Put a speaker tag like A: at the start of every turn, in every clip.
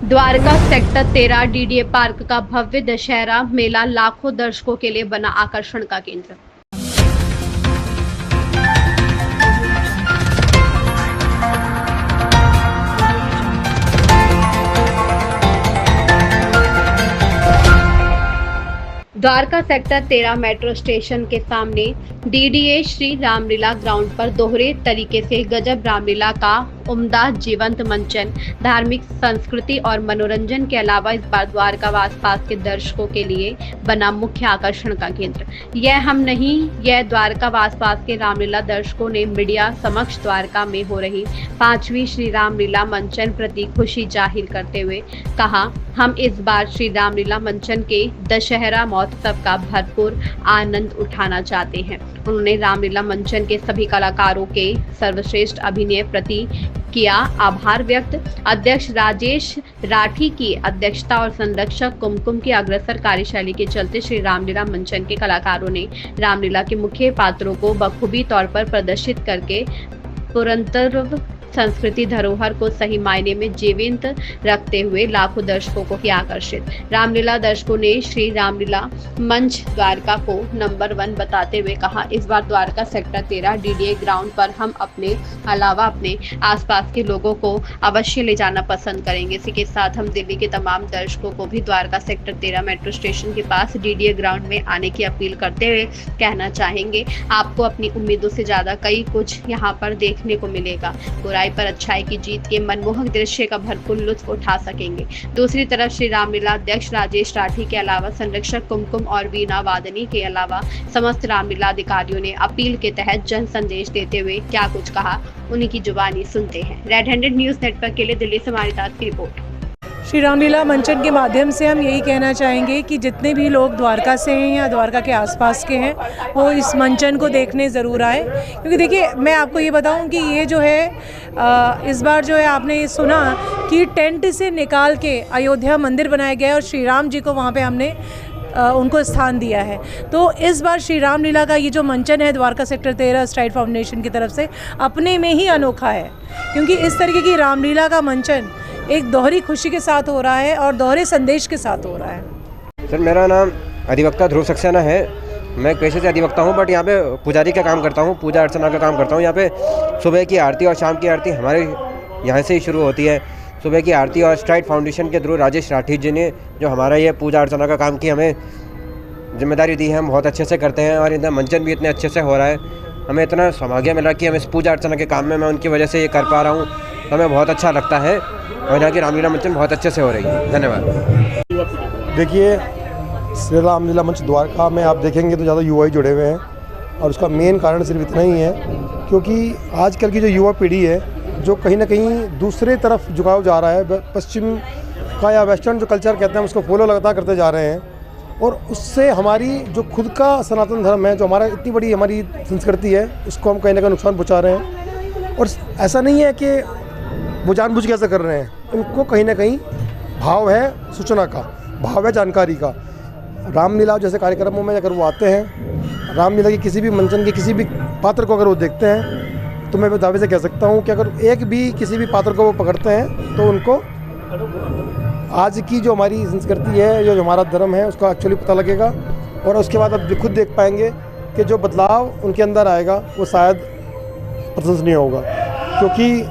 A: Dwarka sector 13 DDA park का भव्य दशहरा मेला लाखों दर्शकों के लिए बना आकर्षण का केंद्र। द्वारका सेक्टर 13 मेट्रो स्टेशन के सामने डीडीए श्री रामलीला ग्राउंड पर दोहरे तरीके से गजब रामलीला का उम्दा जीवंत मंचन धार्मिक संस्कृति और मनोरंजन के अलावा इस बार द्वारका व आसपास के दर्शकों के लिए बना मुख्य आकर्षण का केंद्र। यह हम नहीं, यह द्वारका व आसपास के रामलीला दर्शकों ने मीडिया समक्ष द्वारका में हो रही 5वीं श्री रामलीला मंचन प्रति खुशी जाहिर करते हुए कहा, हम इस बार श्री रामलीला मंचन के दशहरा महोत्सव का भरपूर आनंद उठाना चाहते हैं। उन्होंने रामलीला मंचन के सभी कलाकारों के सर्वश्रेष्ठ अभिनय प्रति किया आभार व्यक्त। अध्यक्ष राजेश राठी की अध्यक्षता और संरक्षक कुमकुम की अग्रसर कार्यशैली के चलते श्री रामलीला मंचन के कलाकारों ने रामलीला के मुख्य पात्रों को बखूबी तौर पर प्रदर्शित करके पुरंदर संस्कृति धरोहर को सही मायने में जीवंत रखते हुए लाखों दर्शकों को किया आकर्षित। रामलीला दर्शकों ने श्री रामलीला मंच द्वारका को नंबर 1 बताते हुए कहा, इस बार द्वारका सेक्टर 13 डीडीए ग्राउंड पर हम अपने अलावा अपने आसपास के लोगों को अवश्य ले जाना पसंद करेंगे। इसी के साथ हम दिल्ली के तमाम दर्शकों को भी द्वारका सेक्टर 13 मेट्रो स्टेशन के पास डीडीए ग्राउंड में आने की अपील करते हुए कहना चाहेंगे, आपको अपनी उम्मीदों से ज्यादा कई कुछ यहाँ पर देखने को मिलेगा। बुराई पर अच्छाई की जीत के मनमोहक दृश्य का भरपूर लुत्फ उठा सकेंगे। दूसरी तरफ श्री रामलीला अध्यक्ष राजेश राठी के अलावा संरक्षक कुमकुम और वीणा वादनी के अलावा समस्त रामलीला अधिकारियों ने अपील के तहत जन संदेश देते हुए क्या कुछ कहा, उन्हीं की जुबानी सुनते हैं। रेड हैंडेड न्यूज नेटवर्क के लिए दिल्ली से हमारी दास की रिपोर्ट।
B: श्री रामलीला मंचन के माध्यम से हम यही कहना चाहेंगे कि जितने भी लोग द्वारका से हैं या द्वारका के आसपास के हैं वो इस मंचन को देखने ज़रूर आए। क्योंकि देखिए, मैं आपको ये बताऊं कि ये जो है इस बार जो है आपने ये सुना कि टेंट से निकाल के अयोध्या मंदिर बनाया गया है और श्री राम जी को वहाँ पे हमने उनको स्थान दिया है। तो इस बार श्री रामलीला का ये जो मंचन है द्वारका सेक्टर 13 स्ट्राइड फाउंडेशन की तरफ से अपने में ही अनोखा है, क्योंकि इस तरीके की रामलीला का मंचन एक दोहरी खुशी के साथ हो रहा है और दोहरे संदेश के साथ हो रहा है।
C: सर, मेरा नाम अधिवक्ता ध्रुव सक्सेना है। मैं पेशे से अधिवक्ता हूं, बट यहाँ पे पुजारी का काम करता हूं, पूजा अर्चना का काम करता हूं। यहाँ पे सुबह की आरती और शाम की आरती हमारे यहाँ से ही शुरू होती है। सुबह की आरती और स्ट्राइड फाउंडेशन के थ्रू राजेश राठी जी ने जो हमारा ये पूजा अर्चना का काम की हमें जिम्मेदारी दी है, हम बहुत अच्छे से करते हैं और इनका मंचन भी इतने अच्छे से हो रहा है। हमें इतना सौभाग्य मिला कि हम इस पूजा अर्चना के काम में मैं उनकी वजह से ये कर पा रहा हूँ, तो हमें बहुत अच्छा लगता है और यहाँ की रामलीला मंचन बहुत अच्छे से हो रही है। धन्यवाद।
D: देखिए, श्री रामलीला मंच द्वारका में आप देखेंगे तो ज़्यादा युवा ही जुड़े हुए हैं और उसका मेन कारण सिर्फ इतना ही है क्योंकि आजकल की जो युवा पीढ़ी है जो कहीं ना कहीं दूसरे तरफ झुकाव जा रहा है, पश्चिम का या वेस्टर्न जो कल्चर कहते हैं उसको फॉलो लगातार करते जा रहे हैं और उससे हमारी जो खुद का सनातन धर्म है, जो हमारा इतनी बड़ी हमारी संस्कृति है, उसको हम कहीं ना कहीं नुकसान पहुँचा रहे हैं। और ऐसा नहीं है कि वो जानबूझ के ऐसा कर रहे हैं, उनको कहीं ना कहीं भाव है सूचना का, भाव है जानकारी का। रामलीला जैसे कार्यक्रमों में अगर वो आते हैं, रामलीला की किसी भी मंचन के किसी भी पात्र को अगर वो देखते हैं, तो मैं दावे से कह सकता हूँ कि अगर एक भी किसी भी पात्र को वो पकड़ते हैं तो उनको आज की जो हमारी संस्कृति है, जो हमारा धर्म है, उसका एक्चुअली पता लगेगा और उसके बाद आप खुद देख पाएंगे कि जो बदलाव उनके अंदर आएगा वो शायद प्रशंसनीय होगा। क्योंकि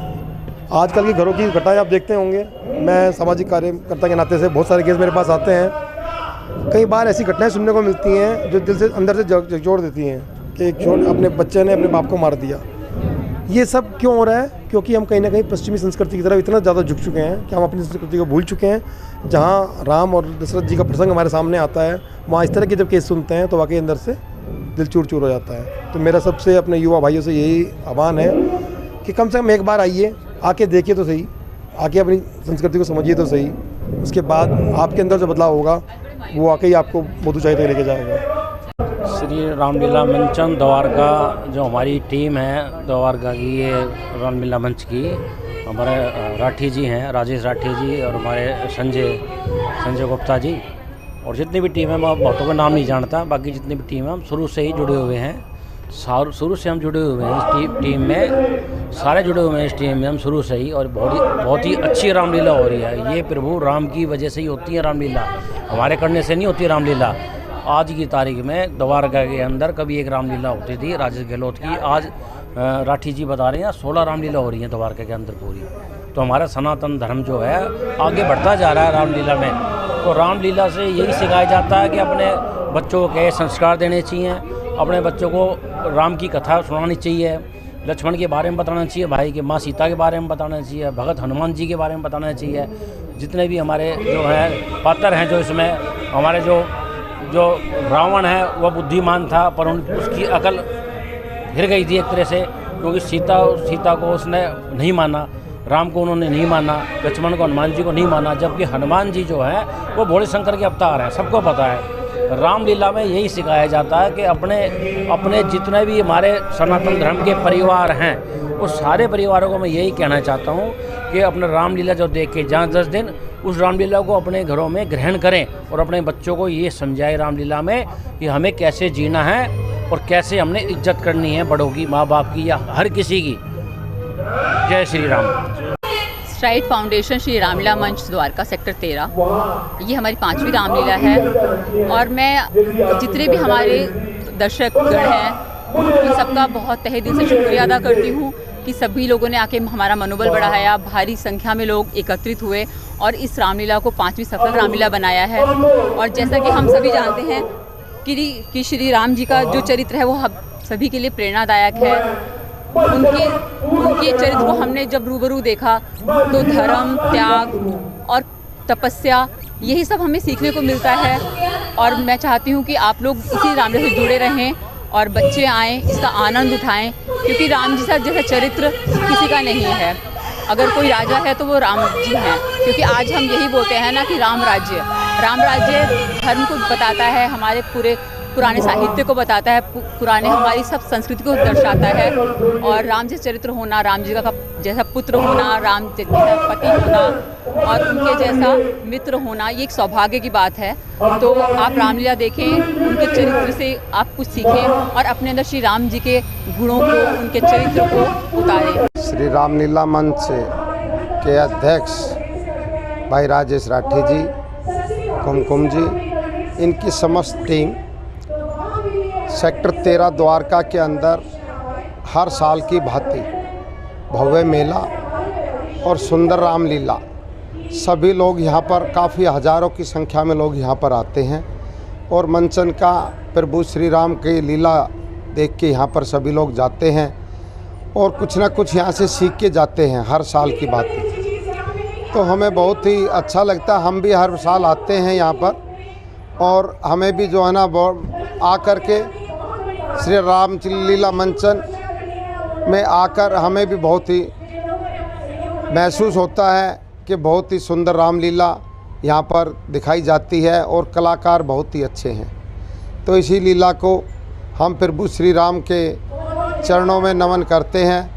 D: आजकल के घरों की घटनाएं आप देखते होंगे, मैं सामाजिक कार्यकर्ता के नाते से बहुत सारे केस मेरे पास आते हैं। कई बार ऐसी घटनाएं सुनने को मिलती हैं जो दिल से अंदर से झकझोर देती हैं कि एक अपने बच्चे ने अपने बाप को मार दिया। ये सब क्यों हो रहा है? क्योंकि हम कहीं ना कहीं पश्चिमी संस्कृति की तरफ इतना ज़्यादा झुक चुके हैं कि हम अपनी संस्कृति को भूल चुके हैं। जहाँ राम और दशरथ जी का प्रसंग हमारे सामने आता है, वहाँ इस तरह के जब केस सुनते हैं तो वाकई अंदर से दिल चूर चूर हो जाता है। तो मेरा सबसे अपने युवा भाइयों से यही आह्वान है कि कम से कम एक बार आइए, आके देखिए तो सही, आके अपनी संस्कृति को समझिए तो सही। उसके बाद आपके अंदर जो बदलाव होगा वो वाकई आपको बहुत ऊंचाई तक लेके जाएगा।
E: श्री रामलीला मंचन द्वारका जो हमारी टीम है द्वारका की, ये रामलीला मंच की, हमारे राठी जी हैं, राजेश राठी जी और हमारे संजय गुप्ता जी और जितनी भी टीम है, मैं बहुतों का नाम नहीं जानता, बाकी जितनी भी टीम है हम शुरू से ही जुड़े हुए हैं। शुरू से हम जुड़े हुए हैं इस टीम में सारे जुड़े हुए हैं इस टीम में हम शुरू से ही, और बहुत ही अच्छी रामलीला हो रही है। ये प्रभु राम की वजह से ही होती है रामलीला, हमारे करने से नहीं होती रामलीला। आज की तारीख में द्वारका के अंदर कभी एक रामलीला होती थी राजेश गहलोत की, आज राठी जी बता रहे हैं 16 रामलीला हो रही हैं द्वारका के अंदर पूरी। तो हमारा सनातन धर्म जो है आगे बढ़ता जा रहा है रामलीला में। तो रामलीला से यही सिखाया जाता है कि अपने बच्चों के संस्कार देने चाहिए, अपने बच्चों को राम की कथा सुनानी चाहिए, लक्ष्मण के बारे में बताना चाहिए, भाई के माँ सीता के बारे में बताना चाहिए, भगत हनुमान जी के बारे में बताना चाहिए। जितने भी हमारे जो हैं पात्र हैं, जो इसमें हमारे जो रावण है वह बुद्धिमान था, पर उसकी अकल हिर गई थी एक तरह से, क्योंकि सीता को उसने नहीं माना, राम को उन्होंने नहीं माना, लक्ष्मण को हनुमान जी को नहीं माना, जबकि हनुमान जी जो हैं वो भोले शंकर के अवतार हैं, सबको पता है। रामलीला में यही सिखाया जाता है कि अपने जितने भी हमारे सनातन धर्म के परिवार हैं, वो सारे परिवारों को मैं यही कहना चाहता हूँ कि अपने रामलीला जो देख के जहाँ 10 दिन उस रामलीला को अपने घरों में ग्रहण करें, और अपने बच्चों को ये समझाएं रामलीला में कि हमें कैसे जीना है और कैसे हमने इज्जत करनी है बड़ों की, माँ बाप की, या हर किसी की। जय श्री राम।
F: स्ट्राइड फाउंडेशन श्री रामलीला मंच द्वारका सेक्टर 13, ये हमारी 5वीं रामलीला है। और मैं जितने भी हमारे दर्शकगण हैं उन सबका बहुत तहे दिल से शुक्रिया अदा करती हूँ कि सभी लोगों ने आके हमारा मनोबल बढ़ाया, भारी संख्या में लोग एकत्रित हुए और इस रामलीला को 5वीं सफल रामलीला बनाया है। और जैसा कि हम सभी जानते हैं कि श्री राम जी का जो चरित्र है वो हम सभी के लिए प्रेरणादायक है। उनके चरित्र को हमने जब रूबरू देखा तो धर्म, त्याग और तपस्या, यही सब हमें सीखने को मिलता है। और मैं चाहती हूँ कि आप लोग इसी रामलीला से जुड़े रहें और बच्चे आएँ, इसका आनंद उठाएं, क्योंकि राम जी जैसा चरित्र किसी का नहीं है। अगर कोई राजा है तो वो राम जी हैं, क्योंकि आज हम यही बोलते हैं ना कि राम राज्य धर्म को बताता है, हमारे पूरे पुराने साहित्य को बताता है, पुराने हमारी सब संस्कृति को दर्शाता है। और राम जैसा चरित्र होना, राम जी का जैसा पुत्र होना, राम जैसा पति होना और उनके जैसा मित्र होना, ये एक सौभाग्य की बात है। तो आप रामलीला देखें, उनके चरित्र से आप कुछ सीखें और अपने अंदर श्री राम जी के गुणों को, उनके चरित्र को उतारें।
G: श्री रामलीला मंच के अध्यक्ष भाई राजेश राठी जी, कुमकुम जी, इनकी समस्त टीम सेक्टर 13 द्वारका के अंदर हर साल की भांति भव्य मेला और सुंदर रामलीला, सभी लोग यहाँ पर काफ़ी हज़ारों की संख्या में लोग यहाँ पर आते हैं और मंचन का प्रभु श्री राम की लीला देख के यहाँ पर सभी लोग जाते हैं और कुछ ना कुछ यहाँ से सीख के जाते हैं हर साल की भांति। तो हमें बहुत ही अच्छा लगता है, हम भी हर साल आते हैं यहाँ पर और हमें भी जो है ना आकर के श्री राम लीला मंचन में आकर हमें भी बहुत ही महसूस होता है कि बहुत ही सुंदर रामलीला यहाँ पर दिखाई जाती है और कलाकार बहुत ही अच्छे हैं। तो इसी लीला को हम प्रभु श्री राम के चरणों में नमन करते हैं